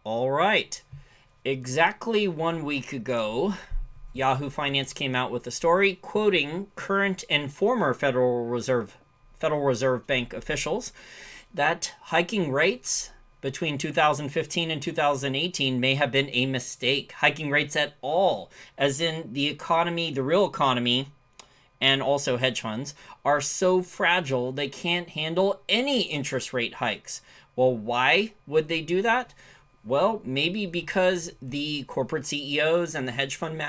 All right. Exactly 1 week ago, Yahoo Finance came out with a story quoting current and former Federal Reserve Bank officials that hiking rates between 2015 and 2018 may have been a mistake. Hiking rates at all, as in the economy, the real economy, and also hedge funds, are so fragile they can't handle any interest rate hikes. Well, why would they do that? Well, maybe because the corporate CEOs and the hedge fund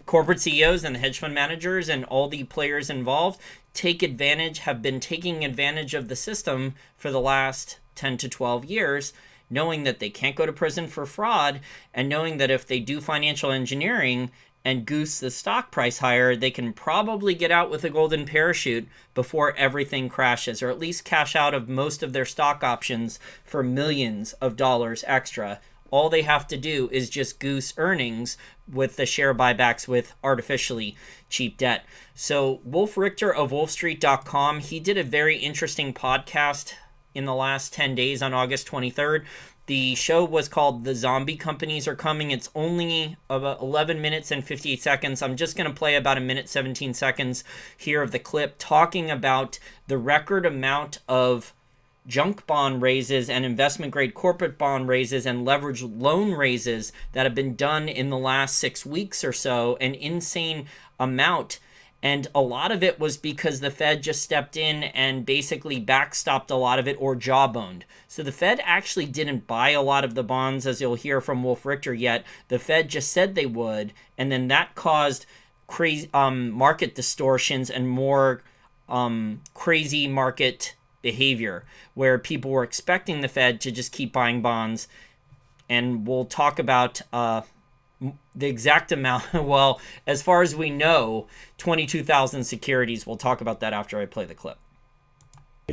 corporate CEOs and the hedge fund managers and all the players involved have been taking advantage of the system for the last 10 to 12 years, knowing that they can't go to prison for fraud, and knowing that if they do financial engineering and goose the stock price higher, they can probably get out with a golden parachute before everything crashes, or at least cash out of most of their stock options for millions of dollars extra. All they have to do is just goose earnings with the share buybacks with artificially cheap debt. So Wolf Richter of wolfstreet.com, he did a very interesting podcast in the last 10 days on August 23rd. The show was called The Zombie Companies Are Coming. It's only about 11 minutes and 58 seconds. I'm just going to play about a minute 17 seconds here of the clip talking about the record amount of junk bond raises and investment grade corporate bond raises and leveraged loan raises that have been done in the last 6 weeks or so, an insane amount. And a lot of it was because the Fed just stepped in and basically backstopped a lot of it or jawboned. So the Fed actually didn't buy a lot of the bonds, as you'll hear from Wolf Richter yet. The Fed just said they would, and then that caused crazy market distortions and more crazy market behavior, where people were expecting the Fed to just keep buying bonds. And we'll talk about the exact amount. Well, as far as we know, 22,000 securities. We'll talk about that after I play the clip.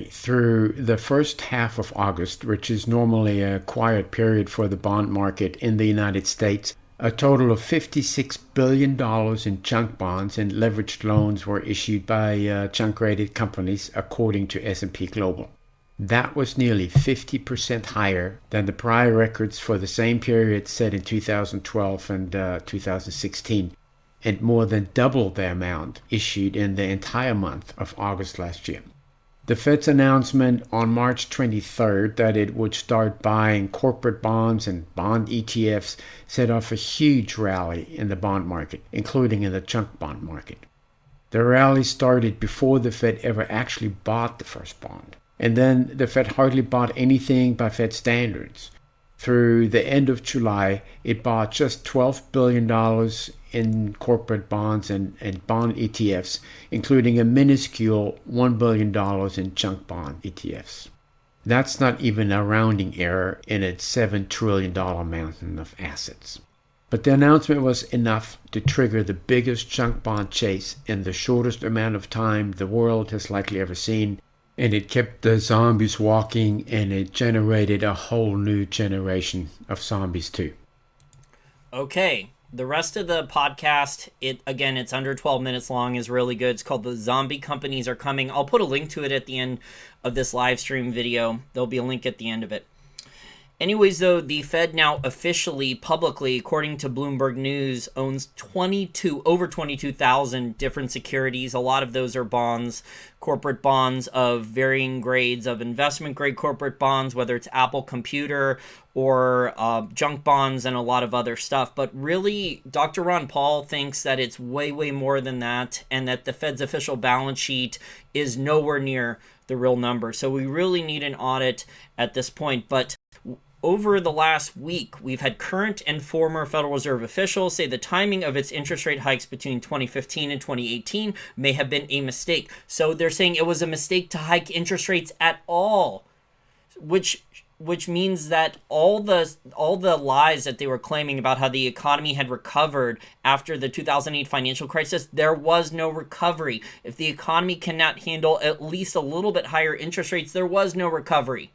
Through the first half of August, which is normally a quiet period for the bond market in the United States, a total of $56 billion in junk bonds and leveraged loans were issued by junk-rated companies, according to S&P Global. That was nearly 50% higher than the prior records for the same period set in 2012 and 2016, and more than double the amount issued in the entire month of August last year. The Fed's announcement on March 23rd that it would start buying corporate bonds and bond ETFs set off a huge rally in the bond market, including in the junk bond market. The rally started before the Fed ever actually bought the first bond. And then the Fed hardly bought anything by Fed standards. Through the end of July, it bought just $12 billion in corporate bonds and bond ETFs, including a minuscule $1 billion in junk bond ETFs. That's not even a rounding error in its $7 trillion mountain of assets. But the announcement was enough to trigger the biggest junk bond chase in the shortest amount of time the world has likely ever seen. And it kept the zombies walking, and it generated a whole new generation of zombies too. Okay, the rest of the podcast, it's under 12 minutes long, is really good. It's called The Zombie Companies Are Coming. I'll put a link to it at the end of this live stream video. There'll be a link at the end of it. Anyways, though, the Fed now officially, publicly, according to Bloomberg News, owns over 22,000 different securities. A lot of those are bonds, corporate bonds of varying grades of investment-grade corporate bonds, whether it's Apple Computer or junk bonds and a lot of other stuff. But really, Dr. Ron Paul thinks that it's way, way more than that, and that the Fed's official balance sheet is nowhere near the real number. So we really need an audit at this point. But over the last week, we've had current and former Federal Reserve officials say the timing of its interest rate hikes between 2015 and 2018 may have been a mistake. So they're saying it was a mistake to hike interest rates at all, which means that all the lies that they were claiming about how the economy had recovered after the 2008 financial crisis, there was no recovery. If the economy cannot handle at least a little bit higher interest rates, there was no recovery.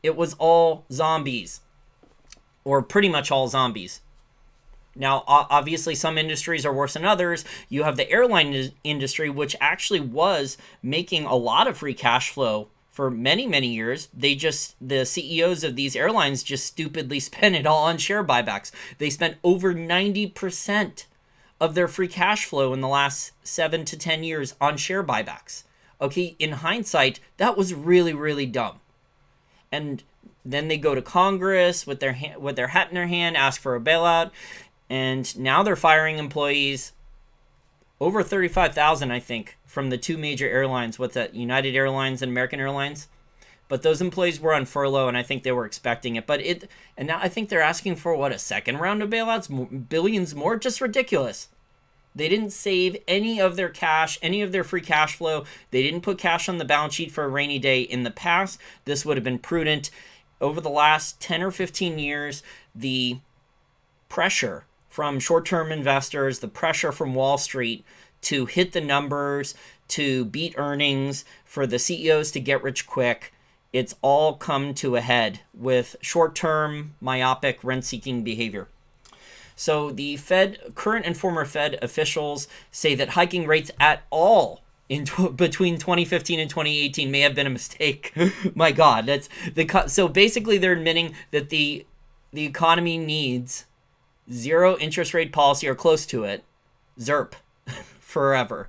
It was all zombies, or pretty much all zombies. Now, obviously, some industries are worse than others. You have the airline industry, which actually was making a lot of free cash flow for many, many years, the CEOs of these airlines just stupidly spent it all on share buybacks. They spent over 90% of their free cash flow in the last 7 to 10 years on share buybacks. Okay, in hindsight, that was really, really dumb. And then they go to Congress with their hat in their hand, ask for a bailout, and now they're firing employees. Over 35,000, I think, from the two major airlines. What's that? United Airlines and American Airlines. But those employees were on furlough, and I think they were expecting it. And now I think they're asking for, what, a second round of bailouts? Billions more? Just ridiculous. They didn't save any of their cash, any of their free cash flow. They didn't put cash on the balance sheet for a rainy day. In the past, this would have been prudent. Over the last 10 or 15 years, the pressure from short-term investors, the pressure from Wall Street to hit the numbers, to beat earnings, for the CEOs to get rich quick, it's all come to a head with short-term, myopic, rent-seeking behavior. So the current and former Fed officials say that hiking rates at all between 2015 and 2018 may have been a mistake. My God, so basically they're admitting that the economy needs zero interest rate policy or close to it, ZIRP, forever.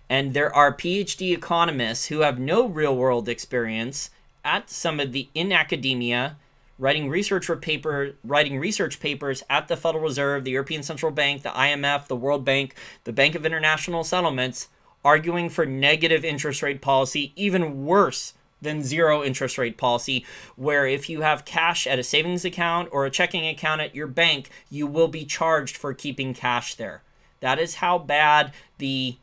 And there are PhD economists who have no real world experience in academia, writing research papers at the Federal Reserve, the European Central Bank, the IMF, the World Bank, the Bank of International Settlements, arguing for negative interest rate policy, even worse than zero interest rate policy, where if you have cash at a savings account or a checking account at your bank, you will be charged for keeping cash there. That is how bad the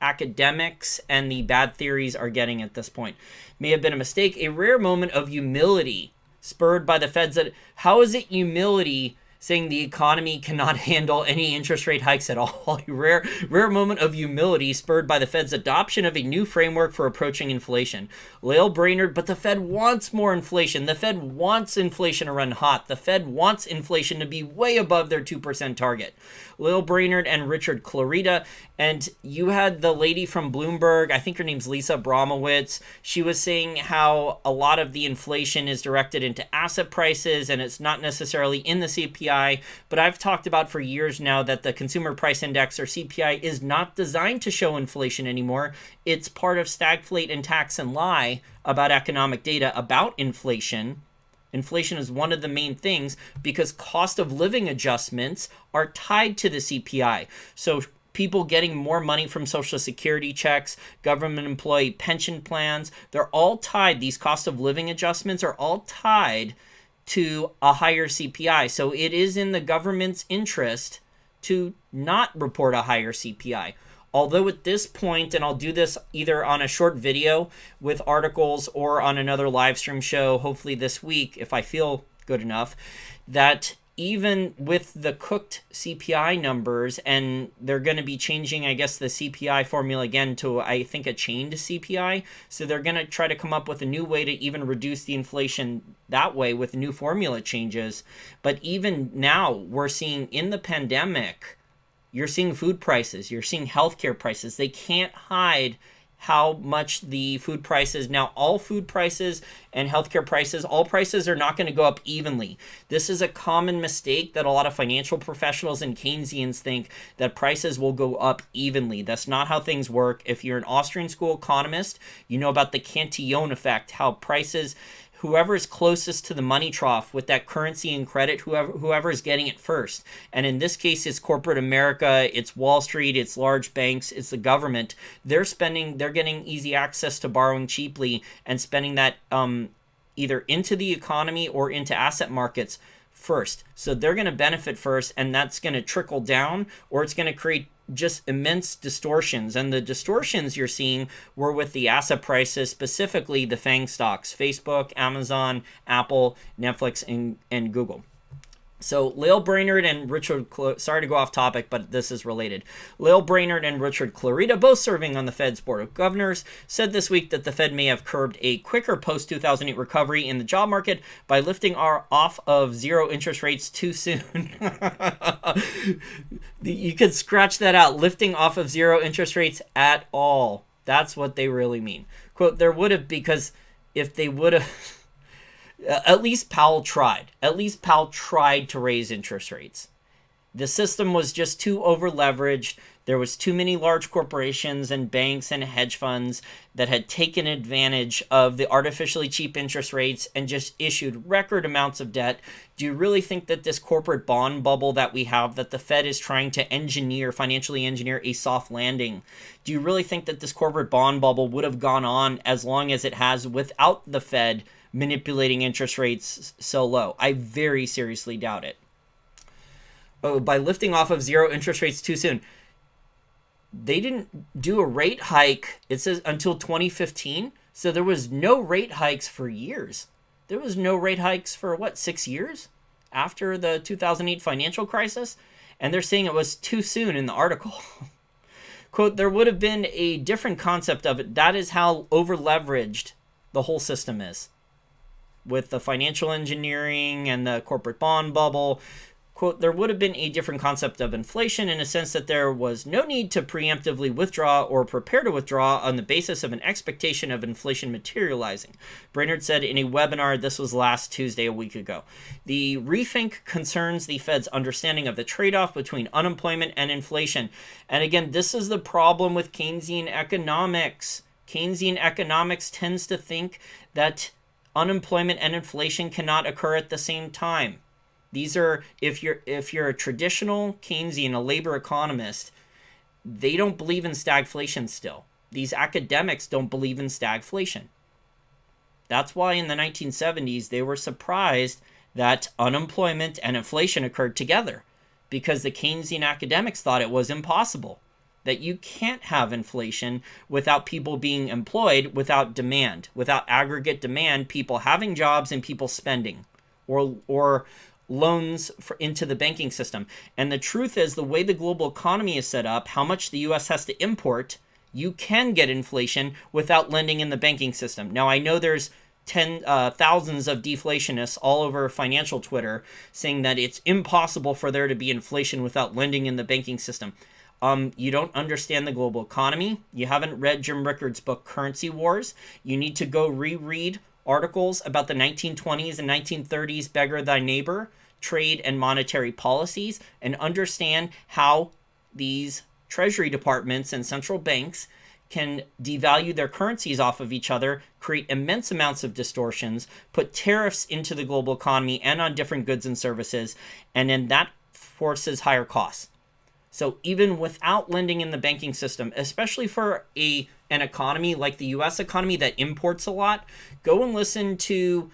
academics and the bad theories are getting at this point. May have been a mistake, a rare moment of humility spurred by the Fed's. How is it humility saying the economy cannot handle any interest rate hikes at all? A rare moment of humility spurred by the Fed's adoption of a new framework for approaching inflation. Lael Brainerd, but the Fed wants more inflation. The Fed wants inflation to run hot. The Fed wants inflation to be way above their 2% target. Lael Brainerd and Richard Clarida, and you had the lady from Bloomberg, I think her name's Lisa Bromowitz. She was saying how a lot of the inflation is directed into asset prices and it's not necessarily in the CPI, but I've talked about for years now that the Consumer Price Index, or CPI, is not designed to show inflation anymore. It's part of stagflate and tax and lie about economic data about inflation. Inflation is one of the main things because cost of living adjustments are tied to the CPI. So people getting more money from Social Security checks, government employee pension plans, they're all tied. These cost of living adjustments are all tied to a higher CPI. So it is in the government's interest to not report a higher CPI. Although at this point, and I'll do this either on a short video with articles or on another live stream show, hopefully this week, if I feel good enough, that even with the cooked CPI numbers, and they're going to be changing, I guess, the CPI formula again to, I think, a chained CPI. So they're going to try to come up with a new way to even reduce the inflation that way with new formula changes. But even now, we're seeing in the pandemic, you're seeing food prices, you're seeing healthcare prices. They can't hide how much the food prices, now all food prices and healthcare prices, all prices are not going to go up evenly. This is a common mistake that a lot of financial professionals and Keynesians think, that prices will go up evenly. That's not how things work. If you're an Austrian school economist, you know about the Cantillon effect, how prices, whoever is closest to the money trough with that currency and credit, whoever is getting it first. And in this case, it's corporate America, it's Wall Street, it's large banks, it's the government. They're getting easy access to borrowing cheaply and spending that either into the economy or into asset markets first. So they're going to benefit first, and that's going to trickle down, or it's going to create just immense distortions. And the distortions you're seeing were with the asset prices, specifically the FANG stocks, Facebook, Amazon, Apple, Netflix, and Google. So Lael Brainerd and Richard, sorry to go off topic, but this is related. Lael Brainerd and Richard Clarida, both serving on the Fed's Board of Governors, said this week that the Fed may have curbed a quicker post-2008 recovery in the job market by lifting off of zero interest rates too soon. You could scratch that out, lifting off of zero interest rates at all. That's what they really mean. Quote, there would have, because if they would have, at least Powell tried. At least Powell tried to raise interest rates. The system was just too over-leveraged. There was too many large corporations and banks and hedge funds that had taken advantage of the artificially cheap interest rates and just issued record amounts of debt. Do you really think that this corporate bond bubble that we have, that the Fed is trying to financially engineer a soft landing, do you really think that this corporate bond bubble would have gone on as long as it has without the Fed manipulating interest rates so low? I very seriously doubt it. Oh, by lifting off of zero interest rates too soon. They didn't do a rate hike, it says, until 2015. So there was no rate hikes for years. There was no rate hikes for, 6 years after the 2008 financial crisis? And they're saying it was too soon in the article. Quote, there would have been a different concept of it. That is how over-leveraged the whole system is. With the financial engineering and the corporate bond bubble. Quote, there would have been a different concept of inflation in a sense that there was no need to preemptively withdraw or prepare to withdraw on the basis of an expectation of inflation materializing. Brainerd said in a webinar, this was last Tuesday, a week ago. The rethink concerns the Fed's understanding of the trade-off between unemployment and inflation. And again, this is the problem with Keynesian economics. Keynesian economics tends to think that unemployment and inflation cannot occur at the same time. These are, if you're a traditional Keynesian, a labor economist, they don't believe in stagflation still. These academics don't believe in stagflation. That's why in the 1970s, they were surprised that unemployment and inflation occurred together, because the Keynesian academics thought it was impossible, that you can't have inflation without people being employed, without demand, without aggregate demand, people having jobs and people spending, or loans into the banking system. And the truth is, the way the global economy is set up, how much the US has to import, you can get inflation without lending in the banking system. Now, I know there's thousands of deflationists all over financial Twitter saying that it's impossible for there to be inflation without lending in the banking system. You don't understand the global economy. You haven't read Jim Rickards' book, Currency Wars. You need to go reread articles about the 1920s and 1930s beggar thy neighbor trade and monetary policies, and understand how these treasury departments and central banks can devalue their currencies off of each other, create immense amounts of distortions, put tariffs into the global economy and on different goods and services, and then that forces higher costs. So even without lending in the banking system, especially for an economy like the US economy that imports a lot, go and listen to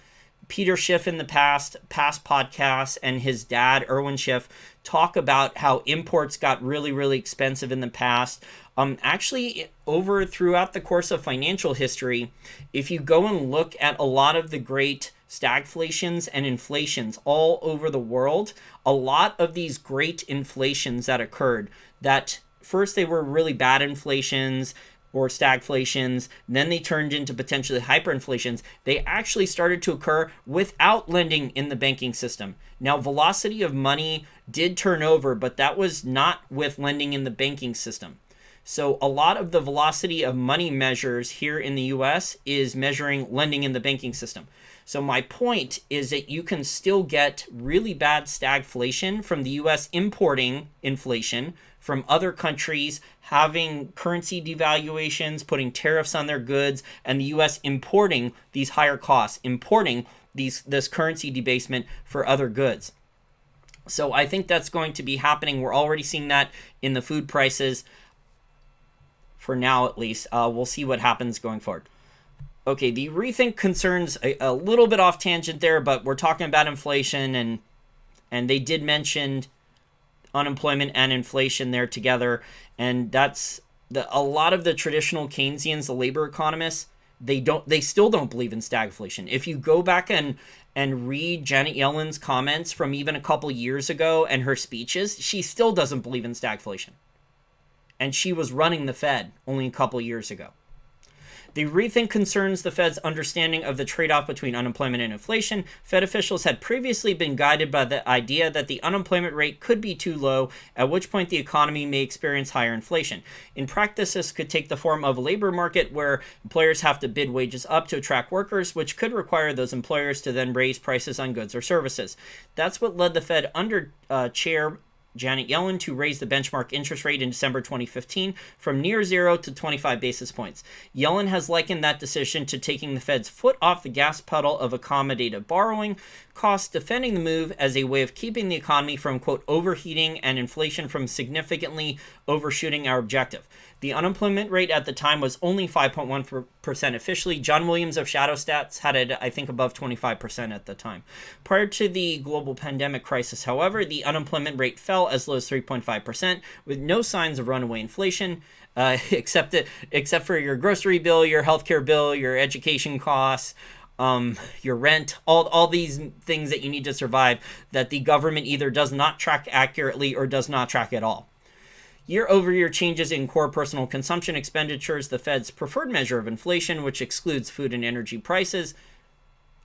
Peter Schiff in the past podcasts, and his dad, Erwin Schiff, talk about how imports got really, really expensive in the past. Actually, throughout the course of financial history, if you go and look at a lot of the great stagflations and inflations all over the world, a lot of these great inflations that occurred, that first they were really bad inflations, or stagflations, then they turned into potentially hyperinflations, they actually started to occur without lending in the banking system. Now, velocity of money did turn over, but that was not with lending in the banking system. So a lot of the velocity of money measures here in the US is measuring lending in the banking system. So my point is that you can still get really bad stagflation from the US importing inflation from other countries, having currency devaluations, putting tariffs on their goods, and the US importing these higher costs, importing this currency debasement for other goods. So I think that's going to be happening. We're already seeing that in the food prices, for now at least. We'll see what happens going forward. Okay, the rethink concerns a little bit off tangent there, but we're talking about inflation, and they did mention unemployment and inflation there together, and that's a lot of the traditional Keynesians, the labor economists, they still don't believe in stagflation. If you go back and read Janet Yellen's comments from even a couple years ago and her speeches, she still doesn't believe in stagflation. And she was running the Fed only a couple years ago. The rethink concerns the Fed's understanding of the trade-off between unemployment and inflation. Fed officials had previously been guided by the idea that the unemployment rate could be too low, at which point the economy may experience higher inflation. In practice, this could take the form of a labor market where employers have to bid wages up to attract workers, which could require those employers to then raise prices on goods or services. That's what led the Fed under Chair Janet Yellen to raise the benchmark interest rate in December 2015 from near zero to 25 basis points. Yellen has likened that decision to taking the Fed's foot off the gas pedal of accommodative borrowing costs, defending the move as a way of keeping the economy from, quote, overheating and inflation from significantly overshooting our objective. The unemployment rate at the time was only 5.1% officially. John Williams of Shadow Stats had it, I think, above 25% at the time. Prior to the global pandemic crisis, however, the unemployment rate fell as low as 3.5%, with no signs of runaway inflation, except for your grocery bill, your healthcare bill, your education costs, your rent, all these things that you need to survive that the government either does not track accurately or does not track at all. Year-over-year changes in core personal consumption expenditures, the Fed's preferred measure of inflation, which excludes food and energy prices.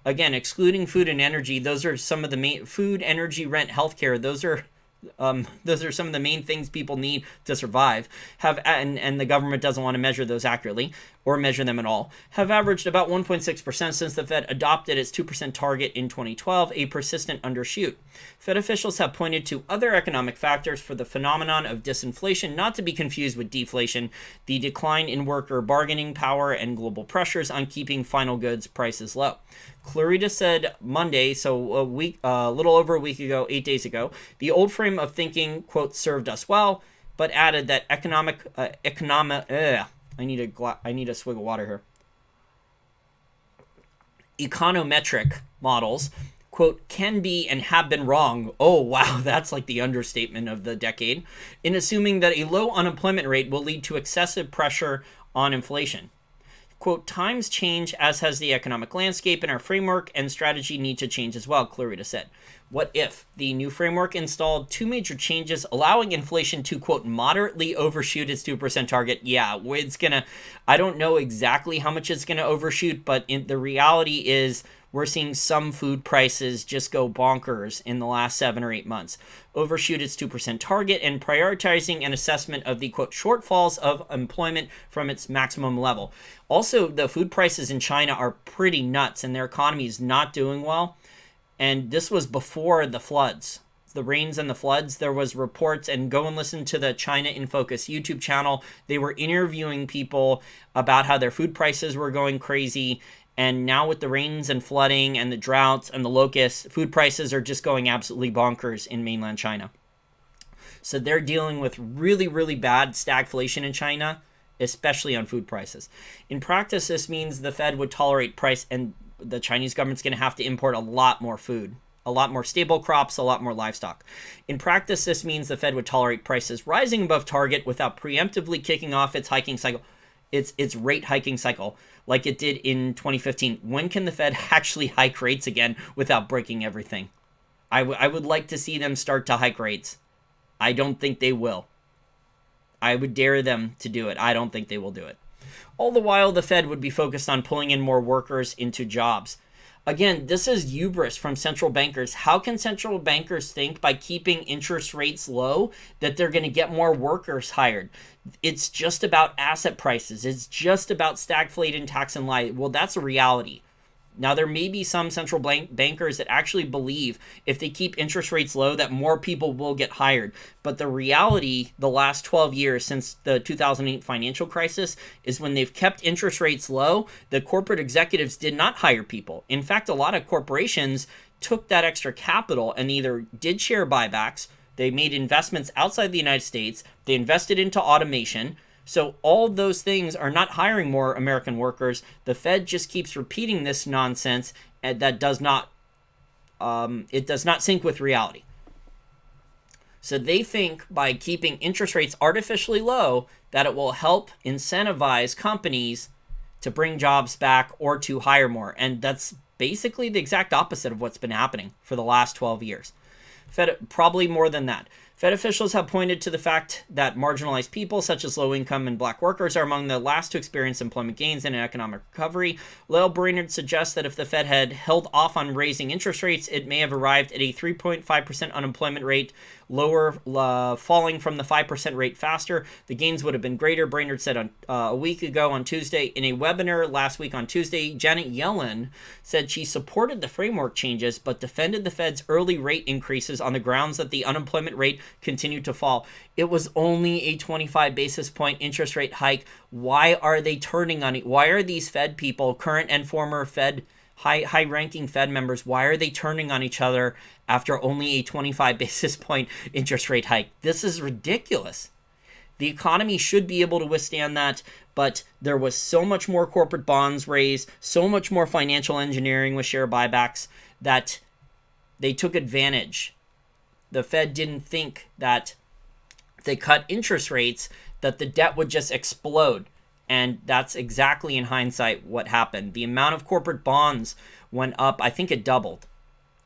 Again, excluding food and energy, those are some of the main food, energy, rent, healthcare. Those are some of the main things people need to survive. And the government doesn't want to measure those accurately or measure them at all. Have averaged about 1.6% since the Fed adopted its 2% target in 2012, a persistent undershoot. Fed officials have pointed to other economic factors for the phenomenon of disinflation, not to be confused with deflation, the decline in worker bargaining power, and global pressures on keeping final goods prices low. Clarita said Monday, so a little over a week ago, 8 days ago, the old frame of thinking, quote, served us well, but added that I need a swig of water here. Econometric models, quote, can be and have been wrong. Oh, wow, that's like the understatement of the decade, in assuming that a low unemployment rate will lead to excessive pressure on inflation. Quote, times change, as has the economic landscape, and our framework and strategy need to change as well, Clarita said. What if the new framework installed two major changes, allowing inflation to, quote, moderately overshoot its 2% target? Yeah, I don't know exactly how much it's going to overshoot, but the reality is we're seeing some food prices just go bonkers in the last 7 or 8 months. Overshoot its 2% target and prioritizing an assessment of the, quote, shortfalls of employment from its maximum level. Also, the food prices in China are pretty nuts and their economy is not doing well. And this was before the floods, the rains and the floods. There was reports, and go and listen to the China in Focus YouTube channel. They were interviewing people about how their food prices were going crazy. And now with the rains and flooding and the droughts and the locusts, food prices are just going absolutely bonkers in mainland China. So they're dealing with really, really bad stagflation in China, especially on food prices. In practice, this means the Fed would tolerate price, and the Chinese government's going to have to import a lot more food, a lot more staple crops, a lot more livestock. In practice, this means the Fed would tolerate prices rising above target without preemptively kicking off its hiking cycle, its rate hiking cycle, like it did in 2015. When can the Fed actually hike rates again without breaking everything? I would like to see them start to hike rates. I don't think they will. I would dare them to do it. I don't think they will do it. All the while, the Fed would be focused on pulling in more workers into jobs. Again, this is hubris from central bankers. How can central bankers think by keeping interest rates low that they're going to get more workers hired? It's just about asset prices. It's just about stagflation, tax, and lie. Well, that's a reality. Now, there may be some central bankers that actually believe if they keep interest rates low that more people will get hired. But the reality, the last 12 years since the 2008 financial crisis, is when they've kept interest rates low, the corporate executives did not hire people. In fact, a lot of corporations took that extra capital and either did share buybacks, they made investments outside the United States, they invested into automation. So all those things are not hiring more American workers. The Fed just keeps repeating this nonsense, and that does not sync with reality. So they think by keeping interest rates artificially low that it will help incentivize companies to bring jobs back or to hire more. And that's basically the exact opposite of what's been happening for the last 12 years. Fed, probably more than that. Fed officials have pointed to the fact that marginalized people, such as low-income and black workers, are among the last to experience employment gains in an economic recovery. Lael Brainerd suggests that if the Fed had held off on raising interest rates, it may have arrived at a 3.5% unemployment rate, lower, falling from the 5% rate faster. The gains would have been greater, Brainerd said a week ago on Tuesday. In a webinar last week on Tuesday, Janet Yellen said she supported the framework changes, but defended the Fed's early rate increases on the grounds that the unemployment rate continued to fall. It was only a 25 basis point interest rate hike. Why are they turning on it? Why are these Fed people, current and former Fed, high-ranking Fed members, why are they turning on each other after only a 25 basis point interest rate hike? This is ridiculous. The economy should be able to withstand that, but there was so much more corporate bonds raised, so much more financial engineering with share buybacks that they took advantage. The Fed didn't think that if they cut interest rates, that the debt would just explode. And that's exactly, in hindsight, what happened. The amount of corporate bonds went up. I think it doubled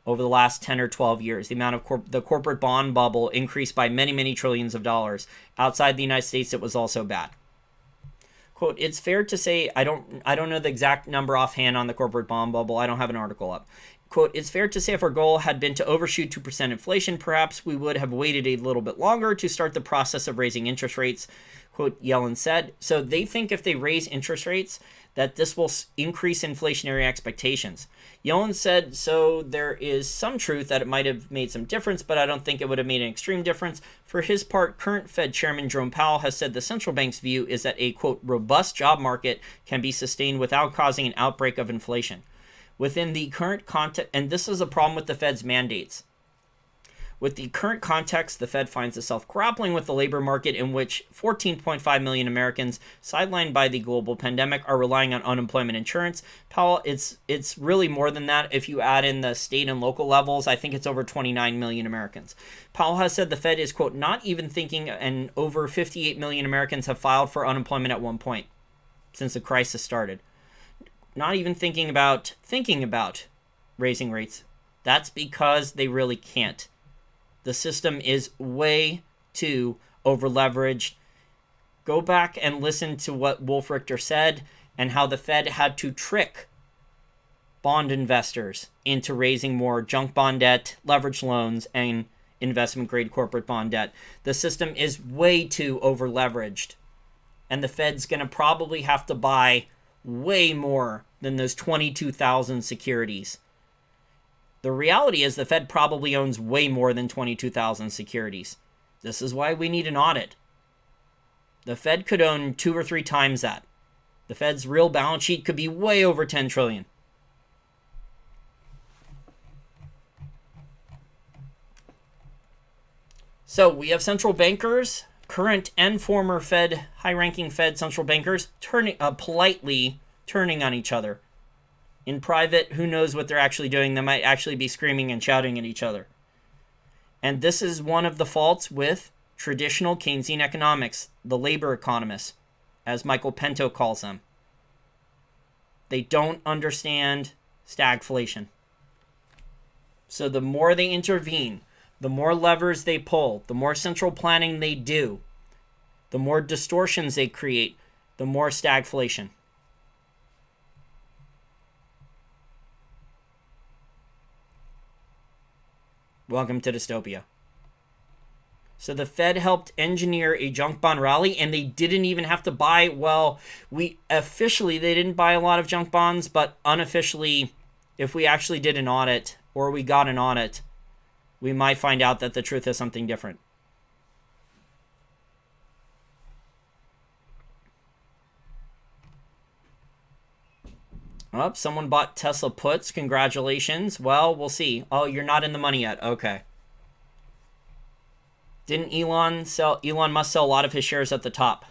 over the last 10 or 12 years. The amount of the corporate bond bubble increased by many, many trillions of dollars. Outside the United States, it was also bad. Quote, it's fair to say, I don't know the exact number offhand on the corporate bond bubble. I don't have an article up. Quote, it's fair to say if our goal had been to overshoot 2% inflation, perhaps we would have waited a little bit longer to start the process of raising interest rates, quote, Yellen said. So they think if they raise interest rates, that this will increase inflationary expectations. Yellen said, so there is some truth that it might have made some difference, but I don't think it would have made an extreme difference. For his part, current Fed Chairman Jerome Powell has said the central bank's view is that a, quote, robust job market can be sustained without causing an outbreak of inflation. Within the current context, and this is a problem with the Fed's mandates. With the current context, the Fed finds itself grappling with the labor market in which 14.5 million Americans, sidelined by the global pandemic, are relying on unemployment insurance. Powell, it's really more than that. If you add in the state and local levels, I think it's over 29 million Americans. Powell has said the Fed is, quote, not even thinking, and over 58 million Americans have filed for unemployment at one point since the crisis started. Not even thinking about raising rates. That's because they really can't. The system is way too overleveraged. Go back and listen to what Wolf Richter said and how the Fed had to trick bond investors into raising more junk bond debt, leveraged loans, and investment-grade corporate bond debt. The system is way too overleveraged. And the Fed's going to probably have to buy way more than those 22,000 securities. The reality is the Fed probably owns way more than 22,000 securities. This is why we need an audit. The Fed could own 2 or 3 times that. The Fed's real balance sheet could be way over 10 trillion. So we have central bankers, current and former Fed, high-ranking Fed central bankers, politely turning on each other. In private, who knows what they're actually doing? They might actually be screaming and shouting at each other. And this is one of the faults with traditional Keynesian economics, the labor economists, as Michael Pinto calls them. They don't understand stagflation. So the more they intervene, the more levers they pull, the more central planning they do, the more distortions they create, the more stagflation. Welcome to dystopia. So the Fed helped engineer a junk bond rally, and they didn't even have to buy, they didn't buy a lot of junk bonds, but unofficially, if we actually did an audit, or we got an audit, we might find out that the truth is something different. Oh, someone bought Tesla puts. Congratulations. Well, we'll see. Oh, you're not in the money yet. Okay. Didn't Elon Musk sell a lot of his shares at the top?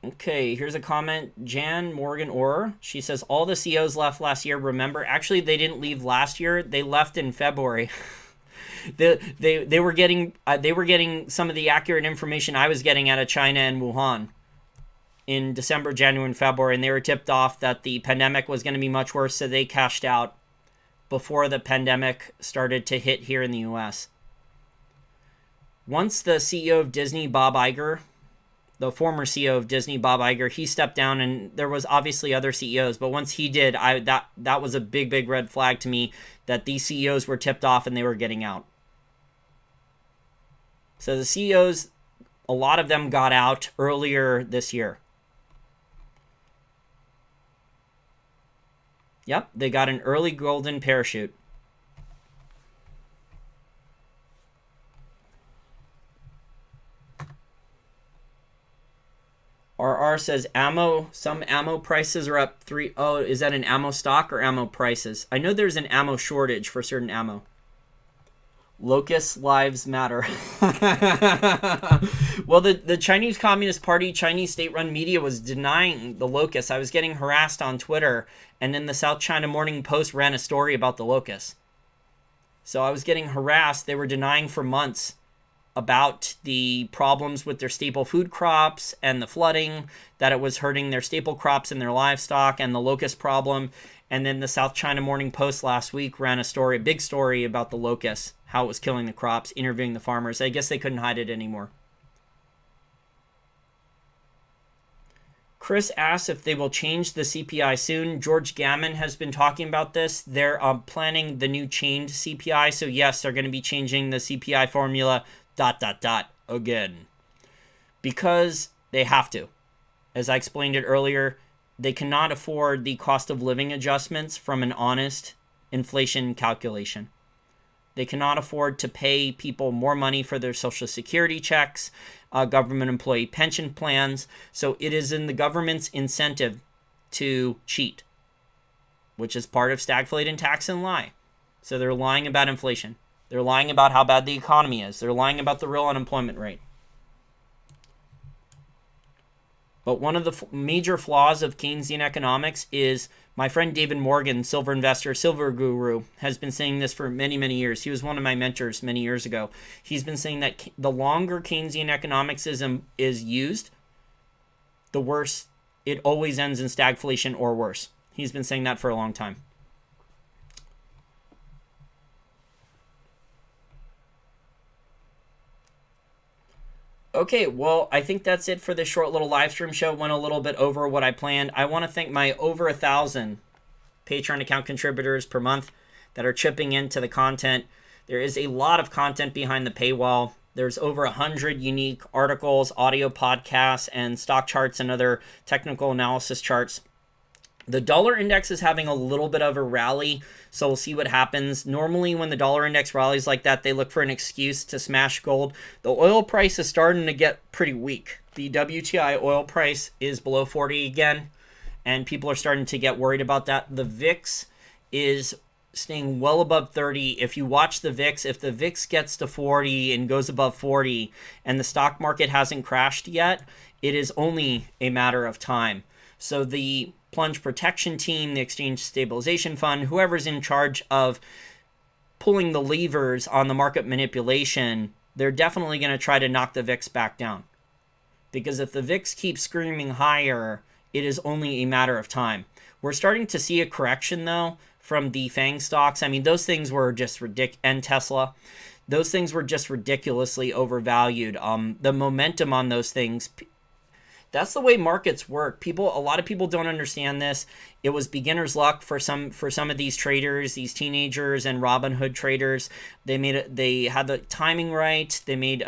Okay, here's a comment. Jan Morgan Orr. She says, all the CEOs left last year. Remember, actually, they didn't leave last year. They left in February. They were getting some of the accurate information I was getting out of China and Wuhan in December, January, and February, and they were tipped off that the pandemic was going to be much worse, so they cashed out before the pandemic started to hit here in the US. Once the CEO of Disney, Bob Iger, the former CEO of Disney, Bob Iger, he stepped down, and there was obviously other CEOs, but once he did, that was a big red flag to me that these CEOs were tipped off and they were getting out. So the CEOs, a lot of them got out earlier this year. Yep, they got an early golden parachute. RR says some ammo prices are up 3. Oh, is that an ammo stock or ammo prices? I know there's an ammo shortage for certain ammo. Locust lives matter. Well, the Chinese Communist Party, Chinese state-run media was denying the locusts. I was getting harassed on Twitter, and then the South China Morning Post ran a story about the locusts. So I was getting harassed. They were denying for months about the problems with their staple food crops and the flooding, that it was hurting their staple crops and their livestock, and the locust problem. And then the South China Morning Post last week ran a big story about the locusts, how it was killing the crops, interviewing the farmers. I guess they couldn't hide it anymore. Chris asks if they will change the CPI soon. George Gammon has been talking about this. They're planning the new chained CPI. So yes, they're going to be changing the CPI formula ... again. Because they have to. As I explained it earlier, they cannot afford the cost of living adjustments from an honest inflation calculation. They cannot afford to pay people more money for their Social Security checks, government employee pension plans. So it is in the government's incentive to cheat, which is part of stagflate and tax and lie. So they're lying about inflation. They're lying about how bad the economy is. They're lying about the real unemployment rate. But one of the major flaws of Keynesian economics is my friend David Morgan, silver investor, silver guru, has been saying this for many, many years. He was one of my mentors many years ago. He's been saying that the longer Keynesian economics is used, the worse it always ends in stagflation or worse. He's been saying that for a long time. Okay, well, I think that's it for this short little live stream show. Went a little bit over what I planned. I want to thank my over 1,000 Patreon account contributors per month that are chipping into the content. There is a lot of content behind the paywall. There's over 100 unique articles, audio podcasts, and stock charts and other technical analysis charts. The dollar index is having a little bit of a rally, so we'll see what happens. Normally, when the dollar index rallies like that, they look for an excuse to smash gold. The oil price is starting to get pretty weak. The WTI oil price is below 40 again, and people are starting to get worried about that. The VIX is staying well above 30. If you watch the VIX, if the VIX gets to 40 and goes above 40, and the stock market hasn't crashed yet, it is only a matter of time. So the plunge protection team, the exchange stabilization fund, whoever's in charge of pulling the levers on the market manipulation, they're definitely going to try to knock the VIX back down. Because if the VIX keeps screaming higher, it is only a matter of time. We're starting to see a correction, though, from the FANG stocks. I mean, those things were just ridiculous. And Tesla. Those things were just ridiculously overvalued. The momentum on those things... That's the way markets work. A lot of people don't understand this. It was beginner's luck for some of these traders, these teenagers and Robinhood traders. They had the timing right. They made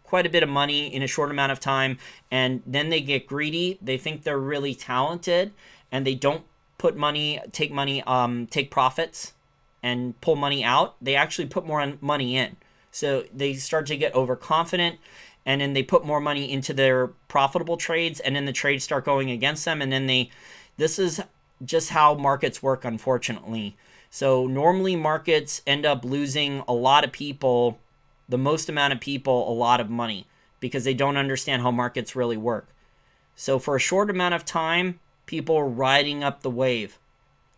quite a bit of money in a short amount of time, and then they get greedy. They think they're really talented, and they don't take profits and pull money out. They actually put more money in. So they start to get overconfident. And then they put more money into their profitable trades, and then the trades start going against them. And then this is just how markets work, unfortunately. So normally markets end up losing a lot of people, the most amount of people, a lot of money, because they don't understand how markets really work. So for a short amount of time, people are riding up the wave.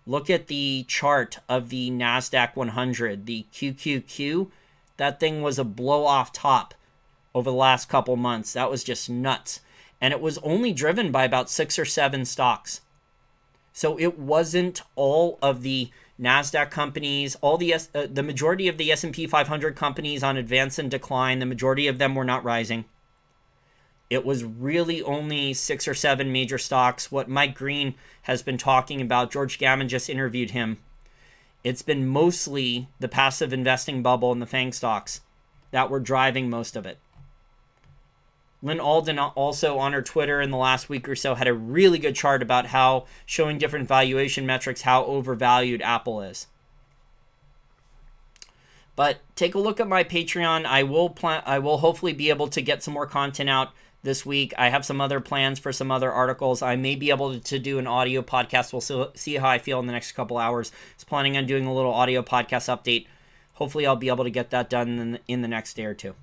Look at the chart of the NASDAQ 100, the QQQ. That thing was a blow off top over the last couple months. That was just nuts. And it was only driven by about 6 or 7 stocks. So it wasn't all of the NASDAQ companies, the majority of the S&P 500 companies on advance and decline. The majority of them were not rising. It was really only 6 or 7 major stocks. What Mike Green has been talking about, George Gammon just interviewed him. It's been mostly the passive investing bubble and the FANG stocks that were driving most of it. Lynn Alden also on her Twitter in the last week or so had a really good chart about how, showing different valuation metrics, how overvalued Apple is. But take a look at my Patreon. I will hopefully be able to get some more content out this week. I have some other plans for some other articles. I may be able to do an audio podcast. We'll see how I feel in the next couple hours. I was planning on doing a little audio podcast update. Hopefully I'll be able to get that done in the next day or two.